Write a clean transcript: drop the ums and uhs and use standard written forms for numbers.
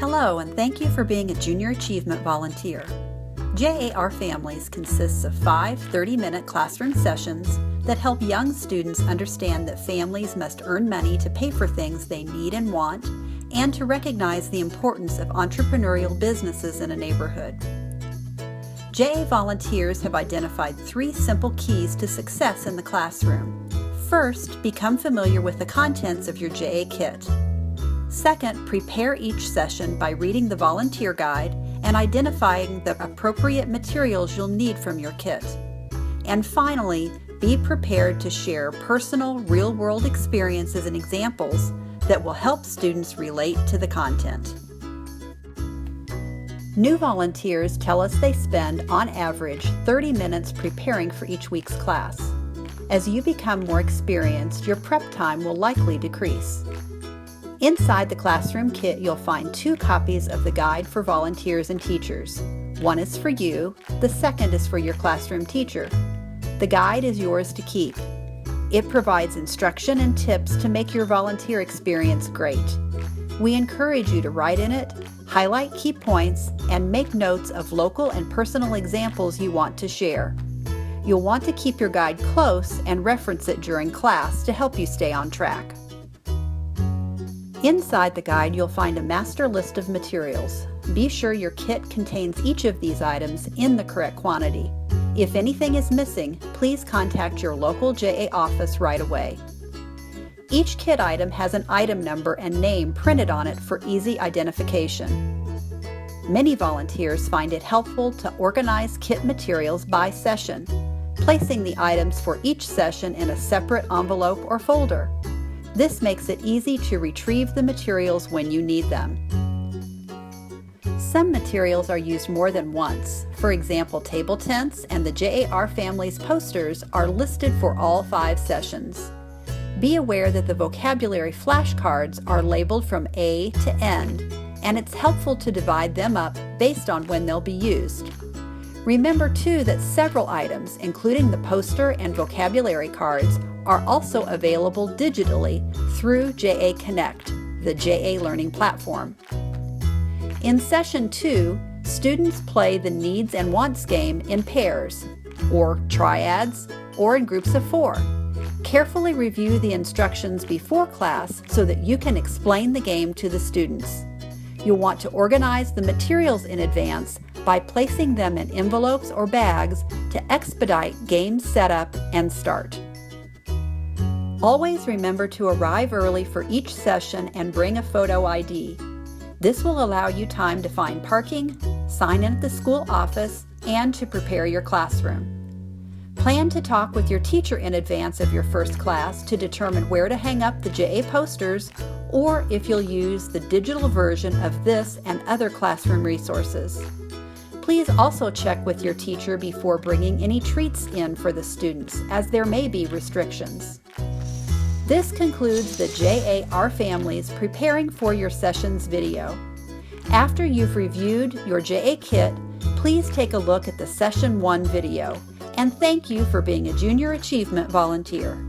Hello, and thank you for being a Junior Achievement volunteer. JAR Families consists of 5 30-minute classroom sessions that help young students understand that families must earn money to pay for things they need and want, and to recognize the importance of entrepreneurial businesses in a neighborhood. JA volunteers have identified 3 simple keys to success in the classroom. First, become familiar with the contents of your JA kit. Second, prepare each session by reading the volunteer guide and identifying the appropriate materials you'll need from your kit. And finally, be prepared to share personal, real-world experiences and examples that will help students relate to the content. New volunteers tell us they spend, on average, 30 minutes preparing for each week's class. As you become more experienced, your prep time will likely decrease. Inside the classroom kit, you'll find 2 copies of the guide for volunteers and teachers. One is for you, the second is for your classroom teacher. The guide is yours to keep. It provides instruction and tips to make your volunteer experience great. We encourage you to write in it, highlight key points, and make notes of local and personal examples you want to share. You'll want to keep your guide close and reference it during class to help you stay on track. Inside the guide, you'll find a master list of materials. Be sure your kit contains each of these items in the correct quantity. If anything is missing, please contact your local JA office right away. Each kit item has an item number and name printed on it for easy identification. Many volunteers find it helpful to organize kit materials by session, placing the items for each session in a separate envelope or folder. This makes it easy to retrieve the materials when you need them. Some materials are used more than once. For example, table tents and the JAR Families posters are listed for all 5 sessions. Be aware that the vocabulary flashcards are labeled from A to N, and it's helpful to divide them up based on when they'll be used. Remember too that several items, including the poster and vocabulary cards, are also available digitally through JA Connect, the JA Learning platform. In Session 2, students play the Needs and Wants game in pairs, or triads, or in groups of 4. Carefully review the instructions before class so that you can explain the game to the students. You'll want to organize the materials in advance by placing them in envelopes or bags to expedite game setup and start. Always remember to arrive early for each session and bring a photo ID. This will allow you time to find parking, sign in at the school office, and to prepare your classroom. Plan to talk with your teacher in advance of your first class to determine where to hang up the JA posters, or if you'll use the digital version of this and other classroom resources. Please also check with your teacher before bringing any treats in for the students, as there may be restrictions. This concludes the JAR Families Preparing for Your Sessions video. After you've reviewed your JA kit, please take a look at the Session 1 video. And thank you for being a Junior Achievement volunteer.